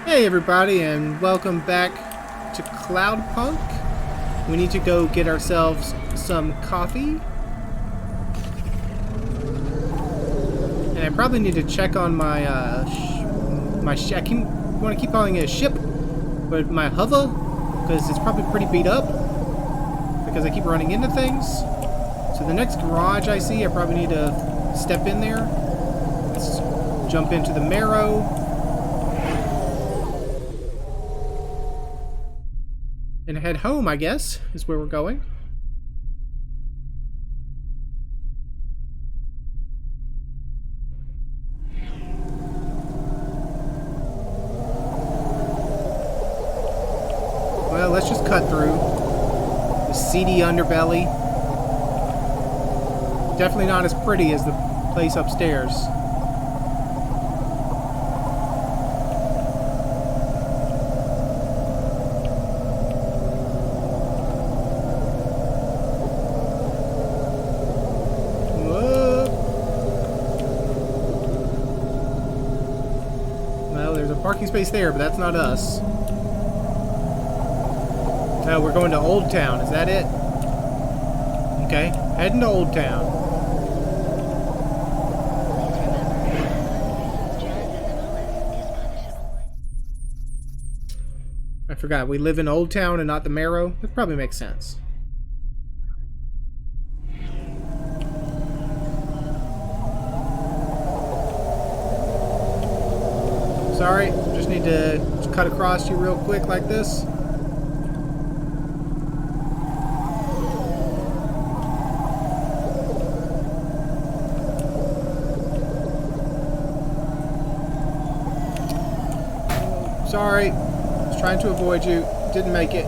Hey everybody, and welcome back to Cloudpunk. We need to go get ourselves some coffee. And I probably need to check on my, I want to keep calling it a ship, but my hover, because it's probably pretty beat up, because I keep running into things. So the next garage I see, I probably need to step in there. Let's jump into the Marrow. And head home, I guess, is where we're going. Well, let's just cut through the seedy underbelly. Definitely not as pretty as the place upstairs. Parking space there, but that's not us. No, we're going to Old Town. Is that it? Okay, heading to Old Town. I forgot, we live in Old Town and not the Marrow. That probably makes sense. Sorry, just need to cut across you real quick like this. Sorry, I was trying to avoid you. Didn't make it.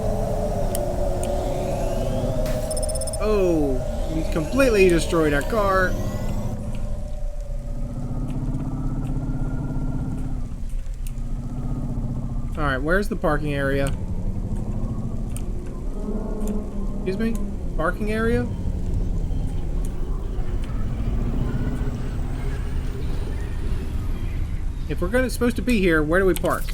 Oh, we completely destroyed our car. Alright, where's the parking area? Excuse me? Parking area? If we're supposed to be here, where do we park?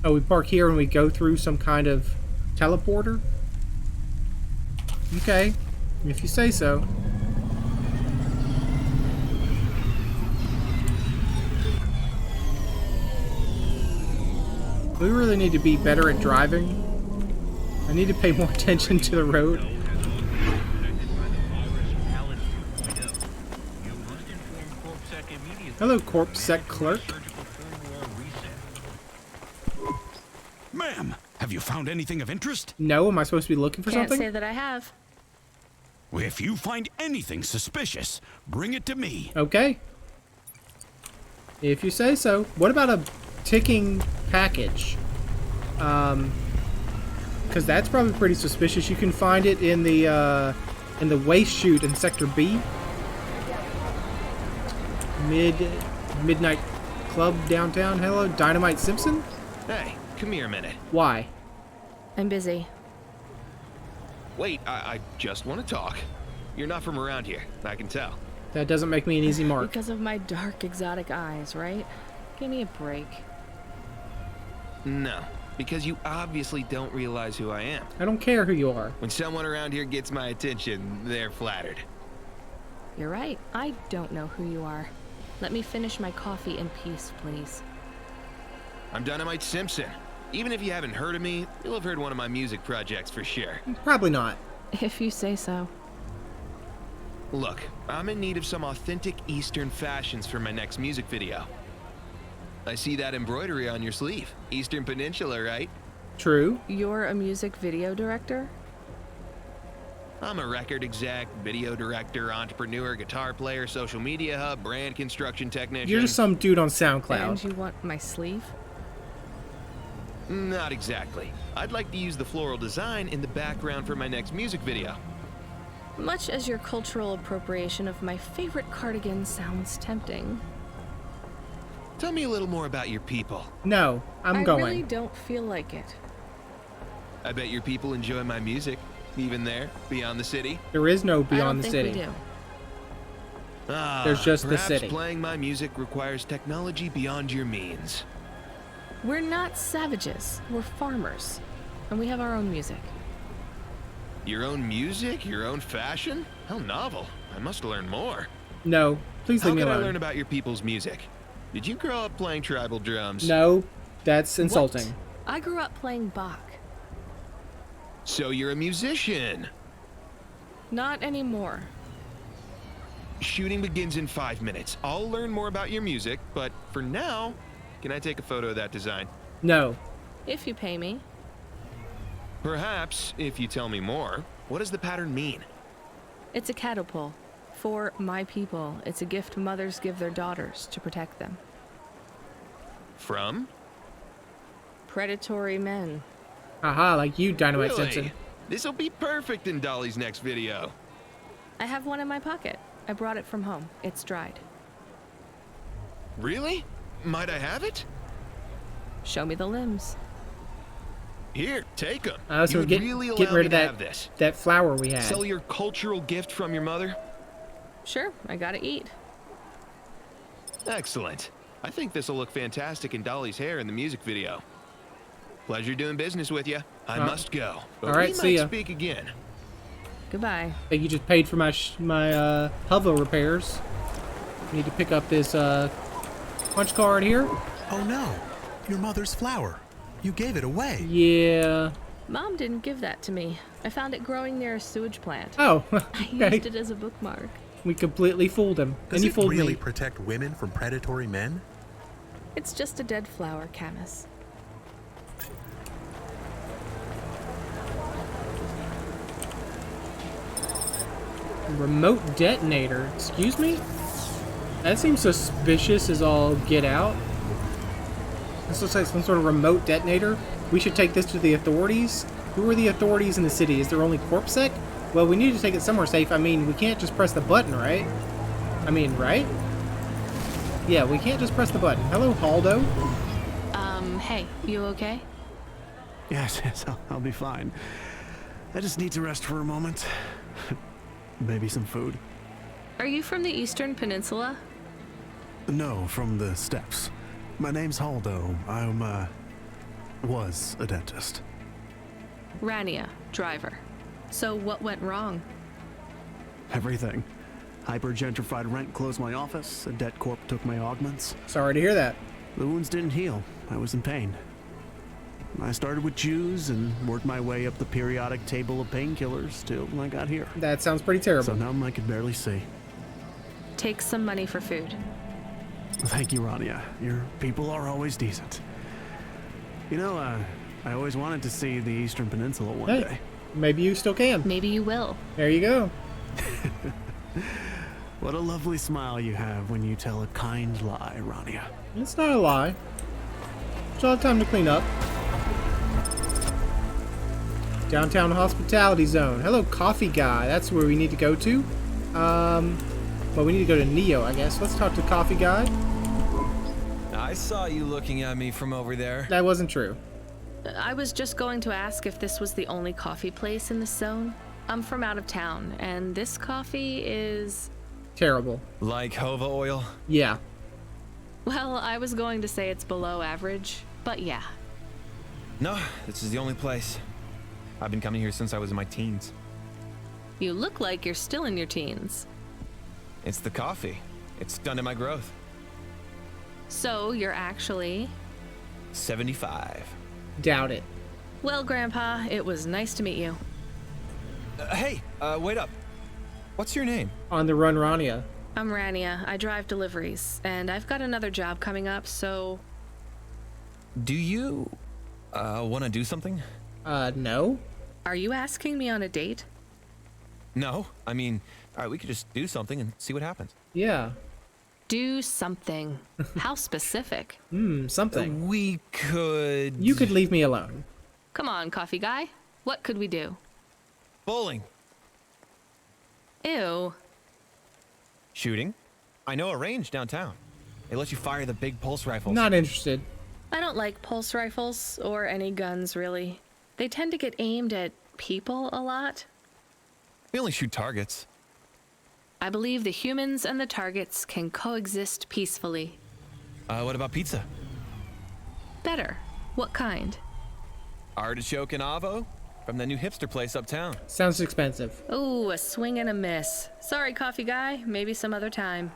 Oh, we park here when we go through some kind of teleporter? Okay, if you say so. We really need to be better at driving. I need to pay more attention to the road. Hello, CorpSec clerk. Ma'am, have you found anything of interest? No, am I supposed to be looking for something? Can't say that I have. If you find anything suspicious, bring it to me. Okay. If you say so. What about a ticking package? Because that's probably pretty suspicious. You can find it in the waste chute in Sector B. Midnight Club downtown. Hello, Dynamite Simpson? Hey, come here a minute. Why? I'm busy. Wait, I just want to talk. You're not from around here, I can tell. That doesn't make me an easy mark. Because of my dark, exotic eyes, right? Give me a break. No, because you obviously don't realize who I am. I don't care who you are. When someone around here gets my attention, they're flattered. You're right. I don't know who you are. Let me finish my coffee in peace, please. I'm Dynamite Simpson. Even if you haven't heard of me, you'll have heard one of my music projects for sure. Probably not. If you say so. Look, I'm in need of some authentic Eastern fashions for my next music video. I see that embroidery on your sleeve. Eastern Peninsula, right? True. You're a music video director? I'm a record exec, video director, entrepreneur, guitar player, social media hub, brand construction technician. You're just some dude on SoundCloud. And you want my sleeve? Not exactly. I'd like to use the floral design in the background for my next music video. Much as your cultural appropriation of my favorite cardigan sounds tempting. Tell me a little more about your people. No, I'm going. I really don't feel like it. I bet your people enjoy my music. Even there, beyond the city. There is no beyond the I don't city. think we do. There's just the perhaps city. playing my music requires technology beyond your means. We're not savages. We're farmers. And we have our own music. Your own music? Your own fashion? How novel. I must learn more. No, please How leave me can I alone. learn about your people's music? Did you grow up playing tribal drums? No, that's insulting. What? I grew up playing Bach. So you're a musician. Not anymore. Shooting begins in 5 minutes. I'll learn more about your music, but for now, can I take a photo of that design? No. If you pay me. Perhaps, if you tell me more. What does the pattern mean? It's a catapult. For my people, it's a gift mothers give their daughters to protect them. From? Predatory men. Haha, like you, Dynamite Really? Simpson. This'll be perfect in Dolly's next video. I have one in my pocket. I brought it from home. It's dried. Really? Might I have it? Show me the limbs. Here, take them. So we're really getting allow rid me of to have this. that flower we had. Sell your cultural gift from your mother? Sure, I gotta eat. Excellent. I think this'll look fantastic in Dolly's hair in the music video. Pleasure doing business with you. I must go. But All right, we see might ya. speak again. Goodbye. I think you just paid for my hover repairs. Need to pick up this punch card here. Oh no, your mother's flower. You gave it away. Yeah. Mom didn't give that to me. I found it growing near a sewage plant. Oh, I okay. used it as a bookmark. We completely fooled him. Does And he it fooled really me. protect women from predatory men? It's just a dead flower, Camus. Remote detonator. Excuse me? That seems suspicious as all get out. This looks like some sort of remote detonator. We should take this to the authorities. Who are the authorities in the city? Is there only CorpSec? Well, we need to take it somewhere safe. I mean, we can't just press the button, right? I mean, right? Yeah, we can't just press the button. Hello, Aldo. Hey, you okay? Yes, I'll be fine. I just need to rest for a moment. Maybe some food. Are you from the Eastern Peninsula? No, from the steppes. My name's Aldo. Was a dentist. Rania, driver. So what went wrong? Everything. Hyper-gentrified rent closed my office, a debt corp took my augments. Sorry to hear that. The wounds didn't heal. I was in pain. I started with Jews and worked my way up the periodic table of painkillers till I got here. That sounds pretty terrible. So numb I could barely see. Take some money for food. Thank you, Rania. Your people are always decent. You know, I always wanted to see the Eastern Peninsula one Hey, day. maybe you still can. Maybe you will. There you go. What a lovely smile you have when you tell a kind lie, Rania. It's not a lie. Still have time to clean up. Downtown Hospitality Zone. Hello, Coffee Guy. That's where we need to go to. Well, we need to go to Neo, I guess. Let's talk to Coffee Guy. I saw you looking at me from over there. That wasn't true. I was just going to ask if this was the only coffee place in this zone. I'm from out of town, and this coffee is... Terrible. Like Hova oil? Yeah. Well, I was going to say it's below average, but yeah. No, this is the only place. I've been coming here since I was in my teens. You look like you're still in your teens. It's the coffee. It's done in my growth. So, you're actually... 75. Doubt it. Well, Grandpa, it was nice to meet you. Hey, wait up. What's your name? On the run, Rania. I'm Rania. I drive deliveries, and I've got another job coming up, so... Do you, want to do something? No? Are you asking me on a date? No. I mean, alright, we could just do something and see what happens. Yeah. Do something. How specific? Something. We could... You could leave me alone. Come on, coffee guy. What could we do? Bowling. Ew. Shooting. I know a range downtown. It lets you fire the big pulse rifles. Not interested. I don't like pulse rifles, or any guns, really. They tend to get aimed at people a lot. We only shoot targets. I believe the humans and the targets can coexist peacefully. What about pizza? Better. What kind? Artichoke and avo? From the new hipster place uptown. Sounds expensive. Ooh, a swing and a miss. Sorry, coffee guy. Maybe some other time.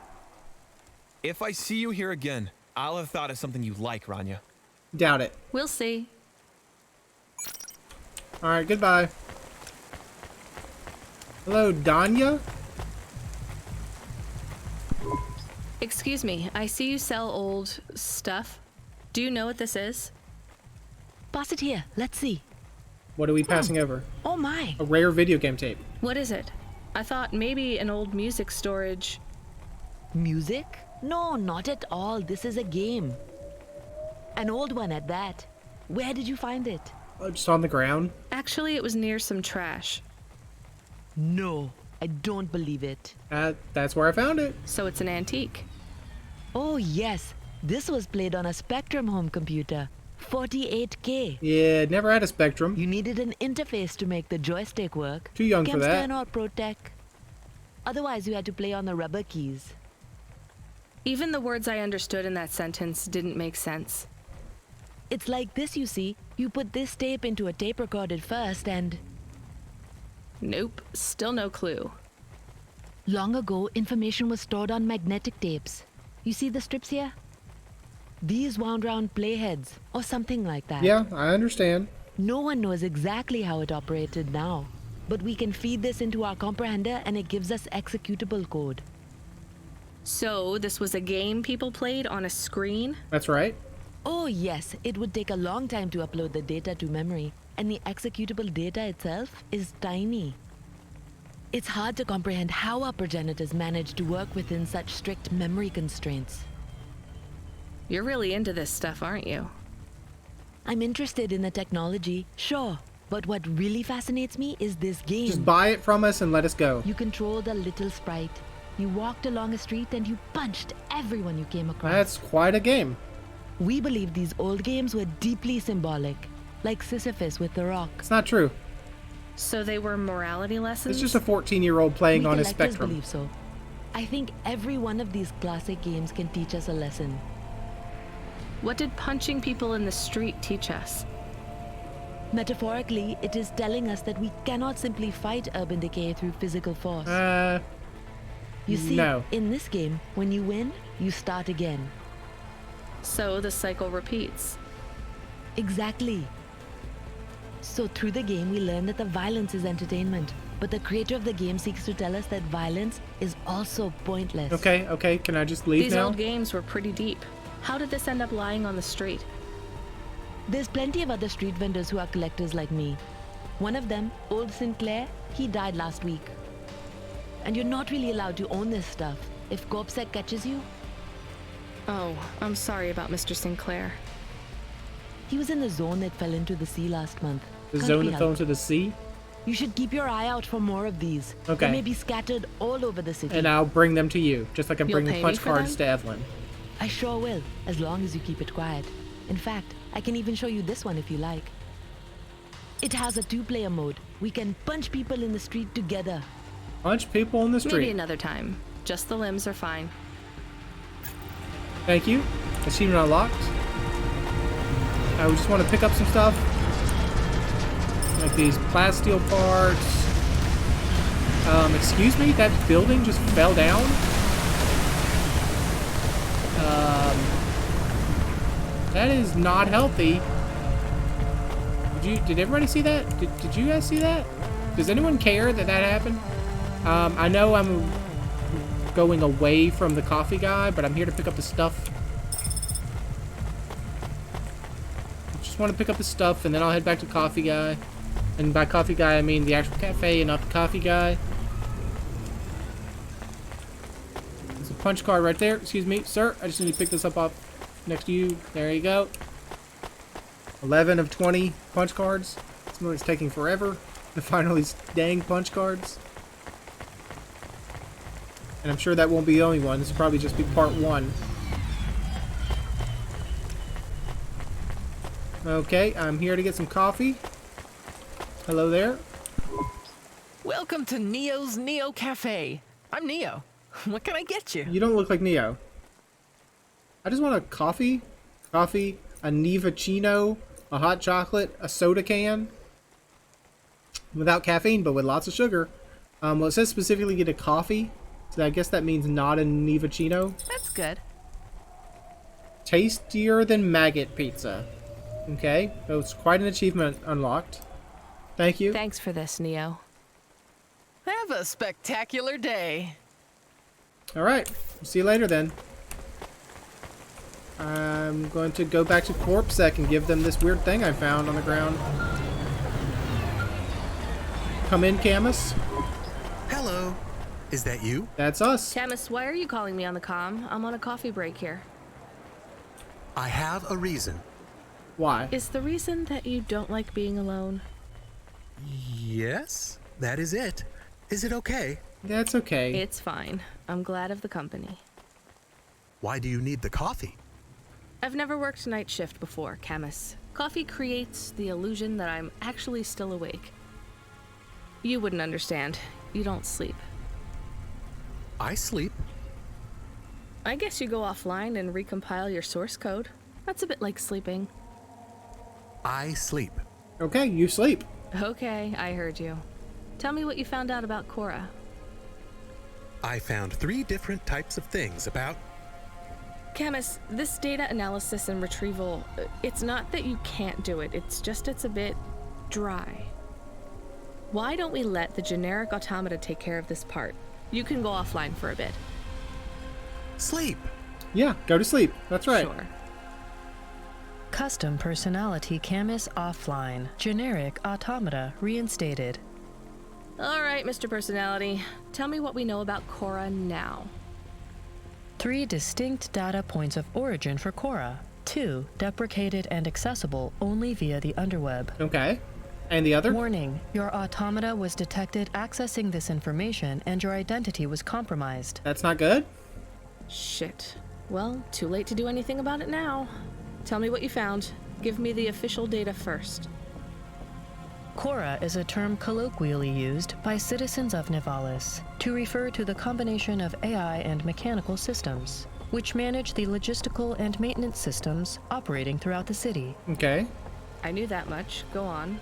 If I see you here again, I'll have thought of something you like, Rania. Doubt it. We'll see. Alright, goodbye. Hello, Danya? Excuse me, I see you sell old stuff. Do you know what this is? Pass it here. Let's see. What are we passing over? Oh my. A rare video game tape. What is it? I thought maybe an old music storage. Music? No, not at all. This is a game. An old one at that. Where did you find it? Oh, just on the ground? Actually, it was near some trash. No, I don't believe it. That's where I found it. So it's an antique. Oh yes, this was played on a Spectrum home computer. 48K. Yeah, never had a Spectrum. You needed an interface to make the joystick work. Too young for that. Or ProTech. Otherwise, you had to play on the rubber keys. Even the words I understood in that sentence didn't make sense. It's like this, you see. You put this tape into a tape recorder first and... Nope, still no clue. Long ago, information was stored on magnetic tapes. You see the strips here? These wound round playheads, or something like that. Yeah, I understand. No one knows exactly how it operated now, but we can feed this into our comprehender and it gives us executable code. So, this was a game people played on a screen? That's right. Oh yes, it would take a long time to upload the data to memory, and the executable data itself is tiny. It's hard to comprehend how our progenitors managed to work within such strict memory constraints. You're really into this stuff, aren't you? I'm interested in the technology, sure, but what really fascinates me is this game. Just buy it from us and let us go. You controlled a little sprite. You walked along a street and you punched everyone you came across. That's quite a game. We believe these old games were deeply symbolic, like Sisyphus with the rock. It's not true. So they were morality lessons? It's just a 14-year-old playing on his collectors Spectrum. believe so. I think every one of these classic games can teach us a lesson. What did punching people in the street teach us? Metaphorically, it is telling us that we cannot simply fight urban decay through physical force. You see, no. in this game, when you win, you start again. So the cycle repeats. Exactly. So through the game, we learn that the violence is entertainment, but the creator of the game seeks to tell us that violence is also pointless. Okay, can I just leave These now? old games were pretty deep. How did this end up lying on the street? There's plenty of other street vendors who are collectors like me. One of them, Old Sinclair, he died last week. And you're not really allowed to own this stuff. If CorpSec catches you, Oh, I'm sorry about Mr. Sinclair. he was in the zone that fell into the sea last month. The Can't zone be that fell helped. into the sea? You should keep your eye out for more of these. Okay. They may be scattered all over the city. And I'll bring them to you, just like I'm You'll bringing pay me punch for cards them? to Evelyn. I sure will, as long as you keep it quiet. In fact, I can even show you this one if you like. It has a 2-player mode. We can punch people in the street together. Punch people in the street. Maybe another time. Just the limbs are fine. Thank you. Achievement unlocked. I would just want to pick up some stuff. Like these plasteel parts. Excuse me? That building just fell down? That is not healthy. Did everybody see that? Did you guys see that? Does anyone care that that happened? I know I'm going away from the coffee guy, but I'm here to pick up the stuff. I just want to pick up the stuff, and then I'll head back to coffee guy. And by coffee guy, I mean the actual cafe and not the coffee guy. There's a punch card right there. Excuse me, sir. I just need to pick this up off next to you. There you go. 11 of 20 punch cards. This movie's taking forever to find all these dang punch cards. And I'm sure that won't be the only one. This will probably just be part 1. Okay, I'm here to get some coffee. Hello there. Welcome to Neo's Neo Cafe. I'm Neo. What can I get you? You don't look like Neo. I just want a coffee, a Nevacino, a hot chocolate, a soda can. Without caffeine, but with lots of sugar. Well, it says specifically get a coffee, so I guess that means not a Nevacino. That's good. Tastier than maggot pizza. Okay, so it's quite an achievement unlocked. Thank you. Thanks for this, Neo. Have a spectacular day. Alright, see you later then. I'm going to go back to CorpSec and give them this weird thing I found on the ground. Come in, Camus. Hello. Is that you? That's us. Camus, why are you calling me on the comm? I'm on a coffee break here. I have a reason. Why? Is the reason that you don't like being alone? Yes, that is it. Is it okay? That's okay. It's fine. I'm glad of the company. Why do you need the coffee? I've never worked night shift before, Camus. Coffee creates the illusion that I'm actually still awake. You wouldn't understand. You don't sleep. I sleep. I guess you go offline and recompile your source code. That's a bit like sleeping. I sleep. Okay, you sleep. Okay, I heard you. Tell me what you found out about Cora. I found 3 different types of things about... Camus, this data analysis and retrieval, it's not that you can't do it, it's just it's a bit dry. Why don't we let the generic automata take care of this part? You can go offline for a bit. Sleep. Yeah, go to sleep. That's right. Sure. Custom personality Camus offline. Generic automata reinstated. All right, Mr. Personality. Tell me what we know about Cora now. 3 distinct data points of origin for Cora. 2 deprecated and accessible only via the underweb. Okay. And the other? Warning, your automata was detected accessing this information and your identity was compromised. That's not good? Shit. Well, too late to do anything about it now. Tell me what you found. Give me the official data first. Cora is a term colloquially used by citizens of Novalis to refer to the combination of AI and mechanical systems, which manage the logistical and maintenance systems operating throughout the city. Okay. I knew that much. Go on.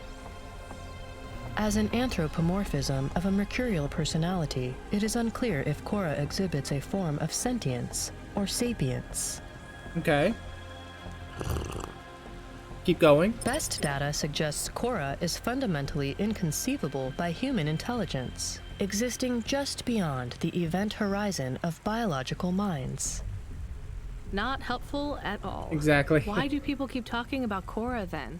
As an anthropomorphism of a mercurial personality, it is unclear if Cora exhibits a form of sentience or sapience. Okay. Keep going. Best data suggests Cora is fundamentally inconceivable by human intelligence, existing just beyond the event horizon of biological minds. Not helpful at all. Exactly. Why do people keep talking about Cora then?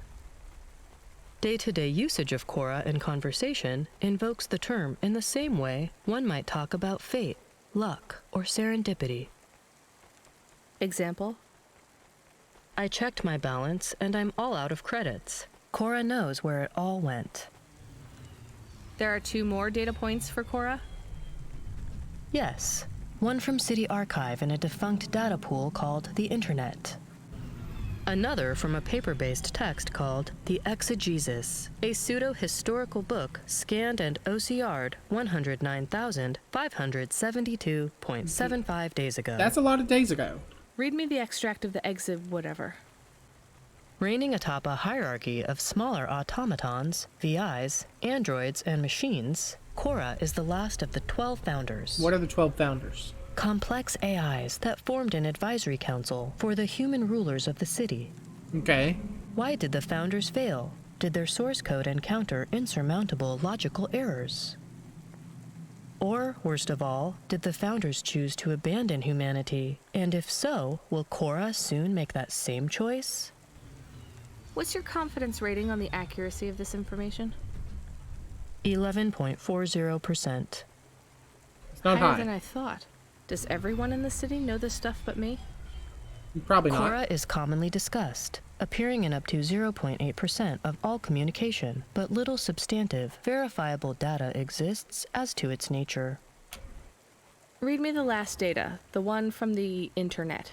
Day-to-day usage of Cora in conversation invokes the term in the same way one might talk about fate, luck, or serendipity. Example? I checked my balance and I'm all out of credits. Cora knows where it all went. There are 2 more data points for Cora? Yes, one from City Archive in a defunct data pool called the Internet. Another from a paper-based text called The Exegesis, a pseudo-historical book scanned and OCR'd 109,572.75 days ago. That's a lot of days ago. Read me the extract of the exib whatever. Reigning atop a hierarchy of smaller automatons, VIs, androids, and machines, Cora is the last of the 12 founders. What are the 12 founders? Complex AIs that formed an advisory council for the human rulers of the city. Okay. Why did the founders fail? Did their source code encounter insurmountable logical errors? Or, worst of all, did the founders choose to abandon humanity? And if so, will Cora soon make that same choice? What's your confidence rating on the accuracy of this information? 11.40%. It's not Higher high. than I thought. Does everyone in the city know this stuff but me? Probably not. Cora is commonly discussed, appearing in up to 0.8% of all communication, but little substantive, verifiable data exists as to its nature. Read me the last data, the one from the Internet.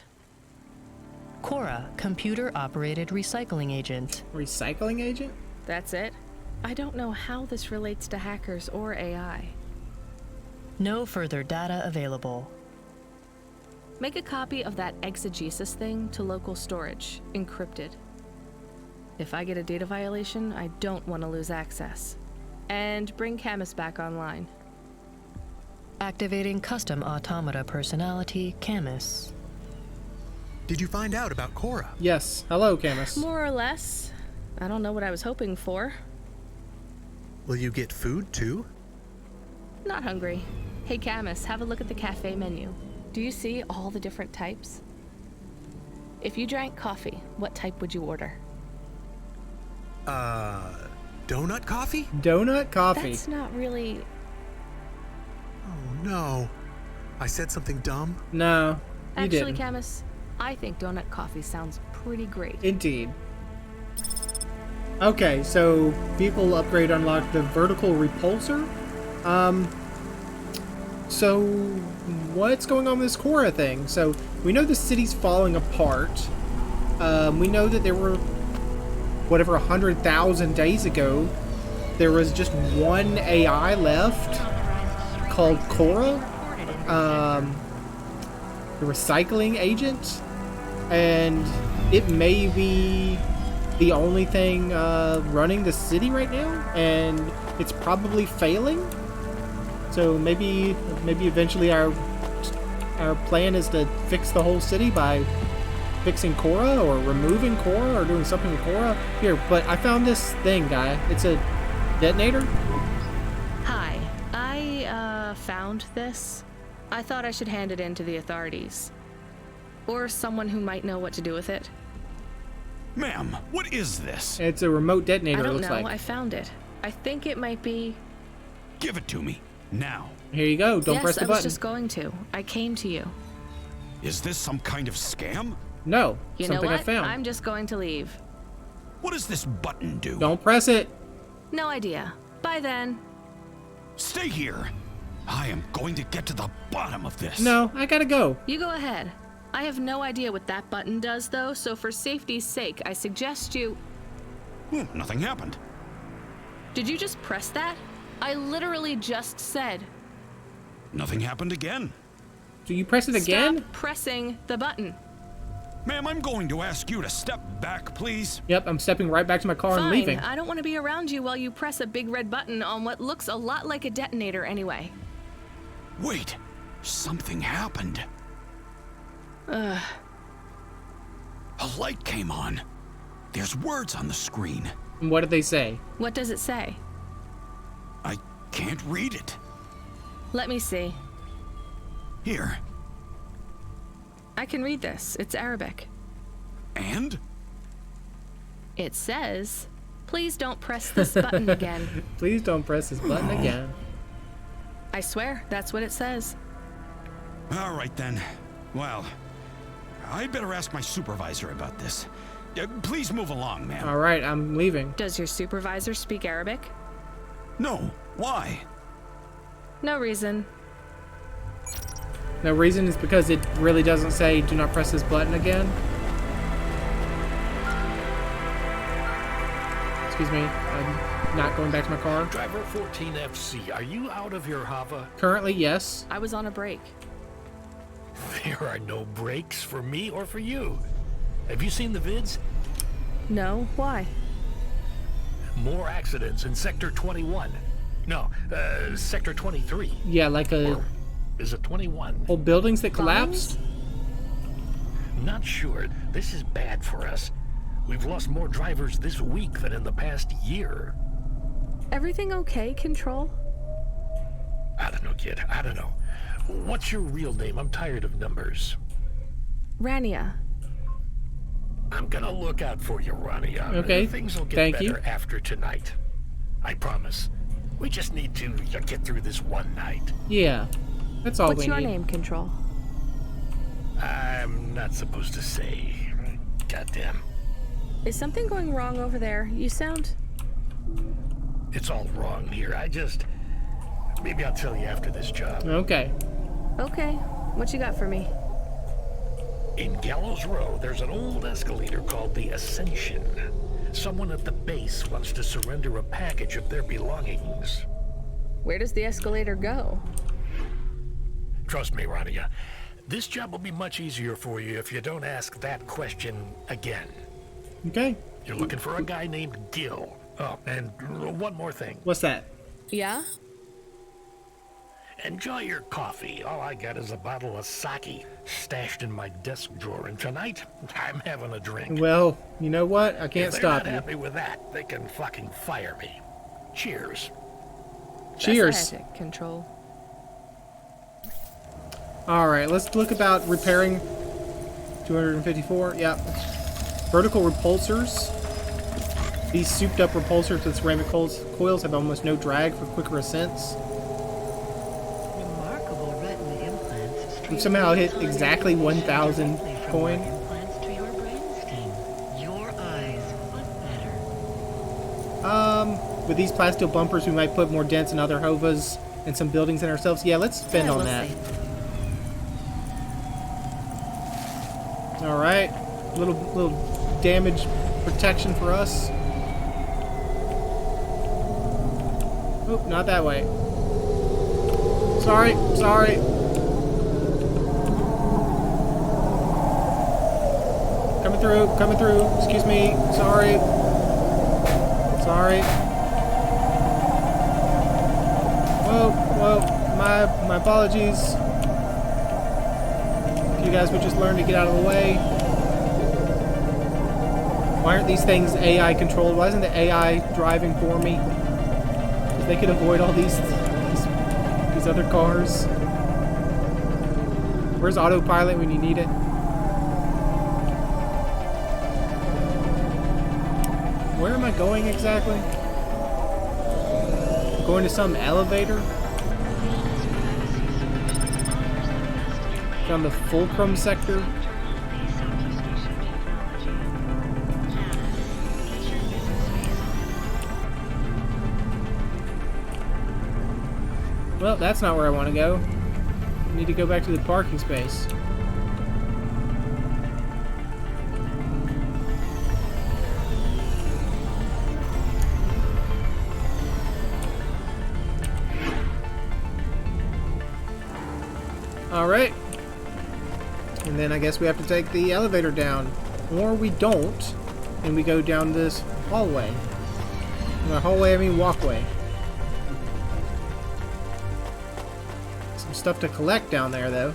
Cora, computer-operated recycling agent. Recycling agent? That's it? I don't know how this relates to hackers or AI. No further data available. Make a copy of that exegesis thing to local storage, encrypted. If I get a data violation, I don't want to lose access. And bring Camus back online. Activating custom automata personality, Camus. Did you find out about Cora? Yes. Hello, Camus. More or less. I don't know what I was hoping for. Will you get food too? Not hungry. Hey, Camus, have a look at the cafe menu. Do you see all the different types? If you drank coffee, what type would you order? Donut coffee? Donut coffee. That's not really... Oh no. I said something dumb? No, you Actually, didn't. Camus, I think donut coffee sounds pretty great. Indeed. Okay, so vehicle upgrade unlocked the vertical repulsor. So what's going on with this Cora thing? So we know the city's falling apart. We know that there were, whatever, 100,000 days ago, there was just one AI left called Cora, the recycling agent, and it may be the only thing running the city right now, and it's probably failing. So maybe eventually our plan is to fix the whole city by fixing Cora or removing Cora or doing something with Cora. Here, but I found this thing, guy. It's a detonator. Hi, I found this. I thought I should hand it in to the authorities. Or someone who might know what to do with it. Ma'am, what is this? It's a remote detonator, I it don't looks know, like. I found it. I think it might be... Give it to me, now. Here you go, don't press the Yes, I button. was just going to. I came to you. Is this some kind of scam? No, You know something what? I found. I'm just going to leave. What does this button do? Don't press it. No idea. Bye then. Stay here. I am going to get to the bottom of this. No, I gotta go. You go ahead. I have no idea what that button does, though, so for safety's sake, I suggest you... Nothing happened. Did you just press that? I literally just said... Nothing happened again. So you press it again? Stop pressing the button. Ma'am, I'm going to ask you to step back, please. Yep, I'm stepping right back to my car and Fine, leaving. I don't want to be around you while you press a big red button on what looks a lot like a detonator anyway. Wait, something happened. Ugh. A light came on. There's words on the screen. And what did they say? What does it say? I can't read it. Let me see. Here. I can read this. It's Arabic. And? It says, please don't press this button again. Please don't press this button again. I swear, that's what it says. All right then. Well, I'd better ask my supervisor about this. Please move along, ma'am. All right, I'm leaving. Does your supervisor speak Arabic? No. Why? No reason. No reason is because it really doesn't say do not press this button again. Excuse me, I'm not going back to my car. Driver 14FC, are you out of your Hava? Currently, yes. I was on a break. There are no breaks for me or for you. Have you seen the vids? No, why? More accidents in Sector 21. No, Sector 23. Yeah, like a Or is it 21? whole buildings that collapsed. Not sure. This is bad for us. We've lost more drivers this week than in the past year. Everything okay, Control? I don't know, kid. I don't know. What's your real name? I'm tired of numbers. Rania. I'm gonna look out for you, Rania. Okay, Things will get thank better you. after tonight. I promise. We just need to get through this one night. Yeah, that's all What's we your need. name, Control? I'm not supposed to say. Goddamn. Is something going wrong over there? You sound... It's all wrong here. Maybe I'll tell you after this job. Okay. Okay, what you got for me? In Gallows Row, there's an old escalator called the Ascension. Someone at the base wants to surrender a package of their belongings. Where does the escalator go? Trust me, Rania. This job will be much easier for you if you don't ask that question again. Okay. You're looking for a guy named Gil. Oh, and one more thing. What's that? Yeah? Enjoy your coffee. All I got is a bottle of sake stashed in my desk drawer, and tonight I'm having a drink. Well, you know what? I can't if stop they're you. not happy with that, they can fucking fire me. Cheers. Cheers. That's attic control. Alright, let's look about repairing 254. Yep. Vertical repulsors. These souped up repulsors with ceramic coils have almost no drag for quicker ascents. Remarkable retina implants. We've somehow hit exactly 1,000 coin. Implants to your brainstem. Your eyes look better. With these plasteel bumpers, we might put more dents in other hovas and some buildings in ourselves. Yeah, let's spend on that. Alright. Little damage protection for us. Oh, not that way. Sorry. Coming through. Excuse me. Sorry. Whoa. My apologies. If you guys would just learn to get out of the way. Why aren't these things AI controlled? Why isn't the AI driving for me? Because they could avoid all these other cars. Where's autopilot when you need it? Where am I going exactly? Going to some elevator? From the Fulcrum sector? Well, that's not where I want to go. I need to go back to the parking space. Alright. And then I guess we have to take the elevator down. Or we don't, and we go down this hallway. By hallway, I mean walkway. Some stuff to collect down there, though.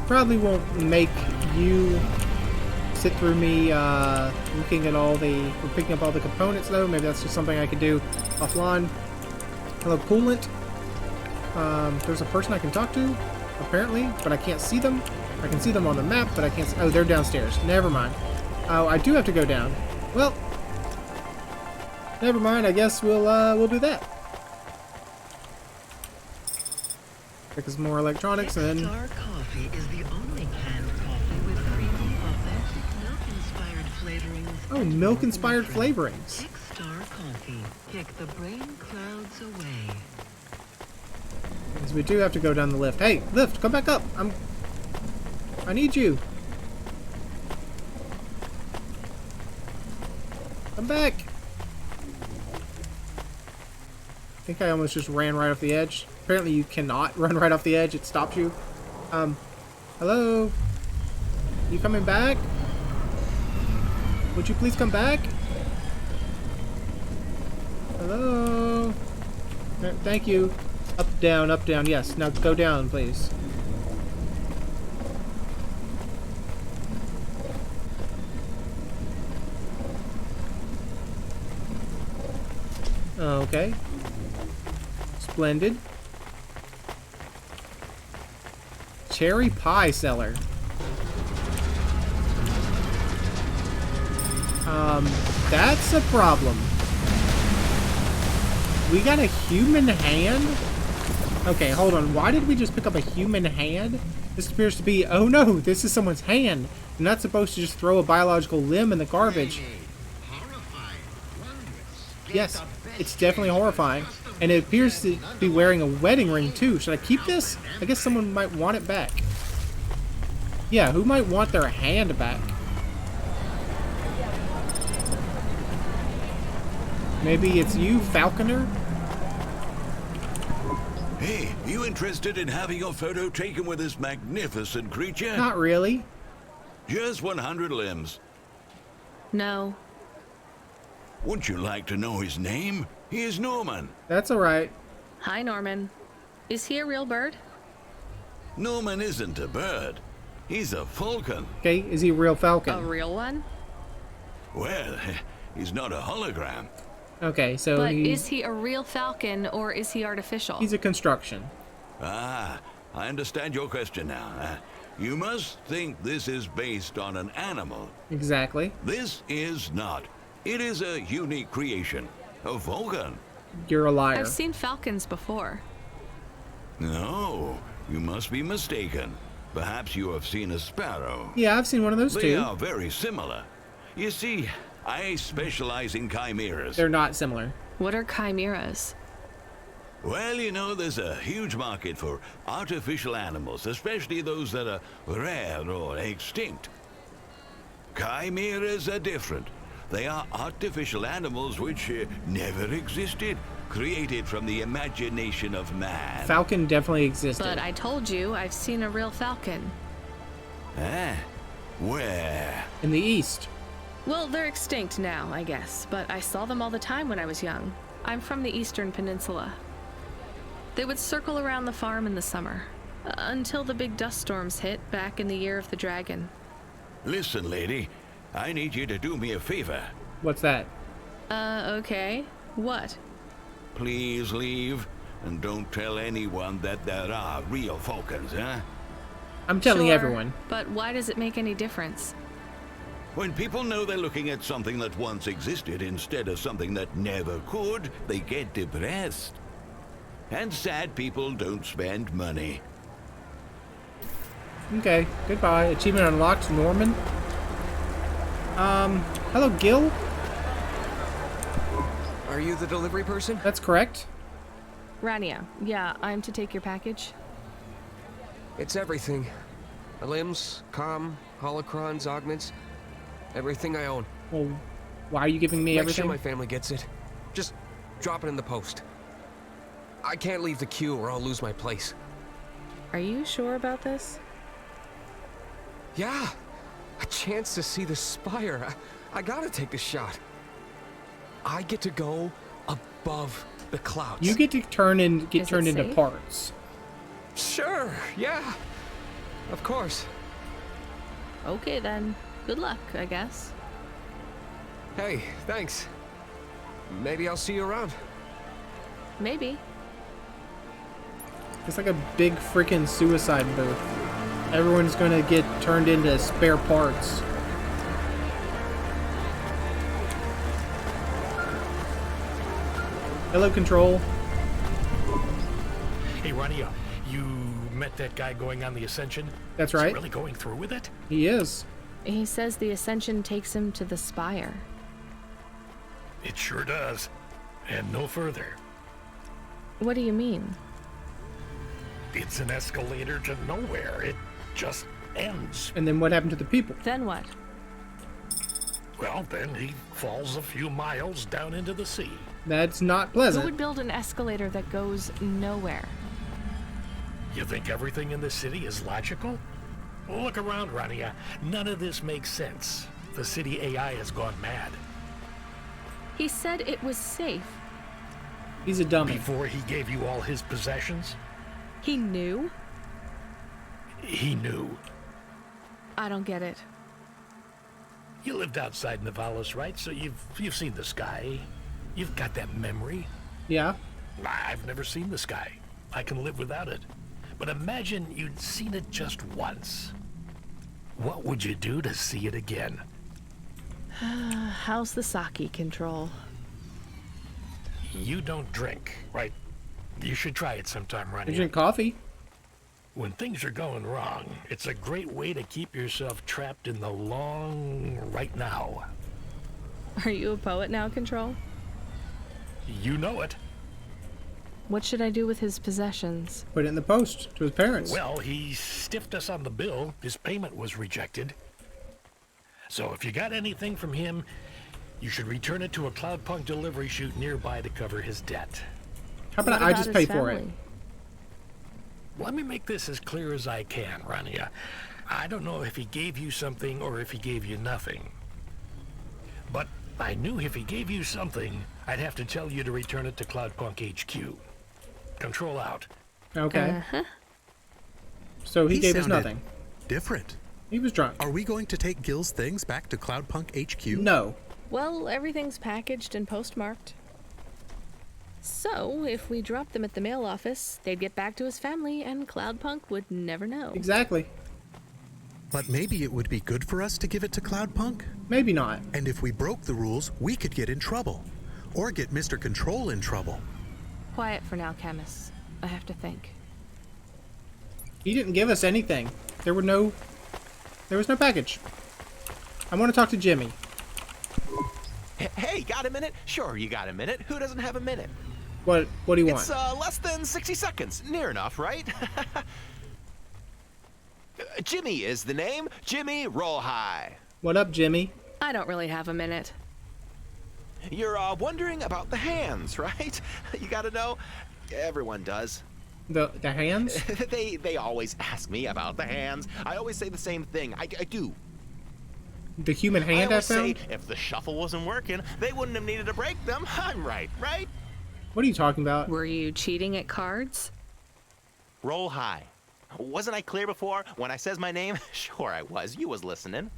Probably won't make you sit through me looking at all the... or picking up all the components, though. Maybe that's just something I could do offline. Hello, Coolant. There's a person I can talk to, apparently, but I can't see them. I can see them on the map, but I can't see... Oh, they're downstairs. Never mind. Oh, I do have to go down. Well, never mind. I guess we'll do that. Pick us more electronics and... Star Coffee is the only canned coffee with creamy, authentic, milk-inspired flavorings. Oh, milk-inspired flavorings. Pick Star Coffee. Kick the brain clouds away. Because we do have to go down the lift. Hey, lift, come back up. I need you. Come back. I think I almost just ran right off the edge. Apparently you cannot run right off the edge. It stops you. Hello? You coming back? Would you please come back? Hello? Thank you. Up, down. Yes. Now go down, please. Okay. Splendid. Cherry pie seller. That's a problem. We got a human hand? Okay, hold on. Why did we just pick up a human hand? This appears to be... Oh no, this is someone's hand. I'm not supposed to just throw a biological limb in the garbage. Yes, it's definitely horrifying. And it appears to be wearing a wedding ring too. Should I keep this? I guess someone might want it back. Yeah, who might want their hand back? Maybe it's you, Falconer? Hey, you interested in having your photo taken with this magnificent creature? Not really. Just 100 limbs. No. Wouldn't you like to know his name? He is Norman. That's alright. Hi, Norman. Is he a real bird? Norman isn't a bird. He's a falcon. Okay, is he a real falcon? A real one? Well, he's not a hologram. Okay, so But is he a real falcon or is he artificial? He's a construction. Ah, I understand your question now. You must think this is based on an animal. Exactly. This is not. It is a unique creation. A falcon. You're a liar. I've seen falcons before. No, you must be mistaken. Perhaps you have seen a sparrow. Yeah, I've seen one of those They too. are very similar. You see, I specialize in chimeras. They're not similar. What are chimeras? Well, you know, there's a huge market for artificial animals, especially those that are rare or extinct. Chimeras are different. They are artificial animals which never existed, created from the imagination of man. Falcon definitely existed. But I told you, I've seen a real falcon. Eh? Where? In the east. Well, they're extinct now, I guess, but I saw them all the time when I was young. I'm from the Eastern Peninsula. They would circle around the farm in the summer, until the big dust storms hit back in the year of the dragon. Listen, lady, I need you to do me a favor. What's that? Okay. What? Please leave, and don't tell anyone that there are real falcons, huh? I'm telling Sure, everyone. But why does it make any difference? When people know they're looking at something that once existed instead of something that never could, they get depressed. And sad people don't spend money. Okay, goodbye. Achievement unlocked, Norman. Hello, Gil. Are you the delivery person? That's correct. Rania, yeah, I'm to take your package. It's everything. Limbs, holocrons, augments, everything I own. Well, why are you giving me Make everything? sure my family gets it. Just drop it in the post. I can't leave the queue or I'll lose my place. Are you sure about this? Yeah, a chance to see the spire. I gotta take the shot. I get to go above the clouds. You get to get turned into safe? parts. Sure, yeah. Of course. Okay then. Good luck, I guess. Hey, thanks. Maybe I'll see you around. Maybe. It's like a big freaking suicide booth. Everyone's gonna get turned into spare parts. Hello, Control. Hey, Rania, you met that guy going on the Ascension? That's Is he right. really going through with it? He is. He says the Ascension takes him to the spire. It sure does. And no further. What do you mean? It's an escalator to nowhere. It just ends. And then what happened to the people? Then what? Well, then he falls a few miles down into the sea. That's not Who pleasant. would build an escalator that goes nowhere? You think everything in the city is logical? Look around, Rania. None of this makes sense. The city AI has gone mad. He said it was safe. He's a dummy. Before he gave you all his possessions, He knew? he knew. I don't get it. You lived outside Novalis, right? So you've seen the sky. You've got that memory. Yeah. I've never seen the sky. I can live without it. But imagine you'd seen it just once. What would you do to see it again? How's the sake control? You don't drink, right? You should try it sometime, You Ronnie. drink coffee. When things are going wrong, it's a great way to keep yourself trapped in the long right now. Are you a poet now, Control? You know it. What should I do with his possessions? Put it in the post to his parents. Well, he stiffed us on the bill. His payment was rejected. So if you got anything from him, you should return it to a Cloudpunk delivery chute nearby to cover his debt. How about What I just his pay for it? family? let me make this as clear as I can, Rania. I don't know if he gave you something or if he gave you nothing. But I knew if he gave you something, I'd have to tell you to return it to Cloudpunk HQ. Control out. Okay. So he gave us nothing. Different. He was drunk. Are we going to take Gil's things back to Cloudpunk HQ? No. Well, everything's packaged and postmarked. So, if we dropped them at the mail office, they'd get back to his family and Cloudpunk would never know. Exactly. But maybe it would be good for us to give it to Cloudpunk? Maybe not. And if we broke the rules, we could get in trouble. Or get Mr. Control in trouble. Quiet for now, Camus. I have to think. He didn't give us anything. There was no package. I want to talk to Jimmy. Hey, got a minute? Sure, you got a minute. Who doesn't have a minute? What do you want? It's less than 60 seconds. Near enough, right? Jimmy is the name. Jimmy, roll high. What up, Jimmy? I don't really have a minute. You're wondering about the hands, right? You gotta know. Everyone does. The hands? They always ask me about the hands. I always say the same thing. I do. The human hand I found? Say, if the shuffle wasn't working, they wouldn't have needed to break them. I'm right? What are you talking about? Were you cheating at cards? Roll high. Wasn't I clear before when I says my name? Sure I was. You was listening.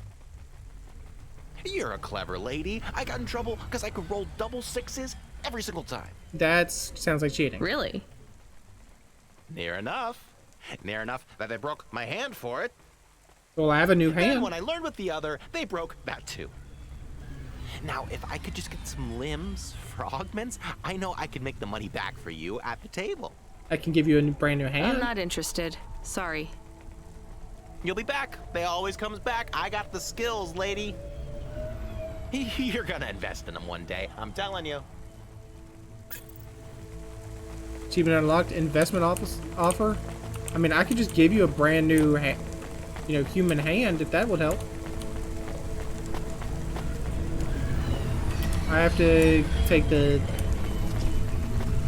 You're a clever lady. I got in trouble because I could roll double sixes every single time. That sounds like cheating. Really? Near enough. Near enough that they broke my hand for it. Well, I have a new hand. And when I learned with the other, they broke that too. Now, if I could just get some limbs for augments, I know I could make the money back for you at the table. I can give you a brand new hand. I'm not interested. Sorry. You'll be back. They always comes back. I got the skills, lady. You're gonna invest in them one day. I'm telling you. Achievement unlocked. Investment offer. I mean, I could just give you a brand new human hand if that would help. I have to take the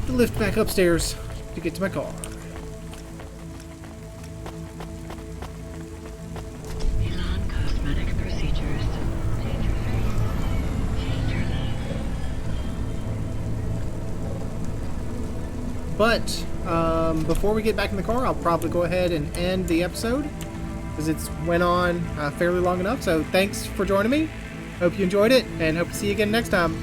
lift back upstairs to get to my car. Elon Cosmetic Procedures. Change your face. Change your life. But before we get back in the car, I'll probably go ahead and end the episode because it's went on fairly long enough. So thanks for joining me. Hope you enjoyed it, and hope to see you again next time.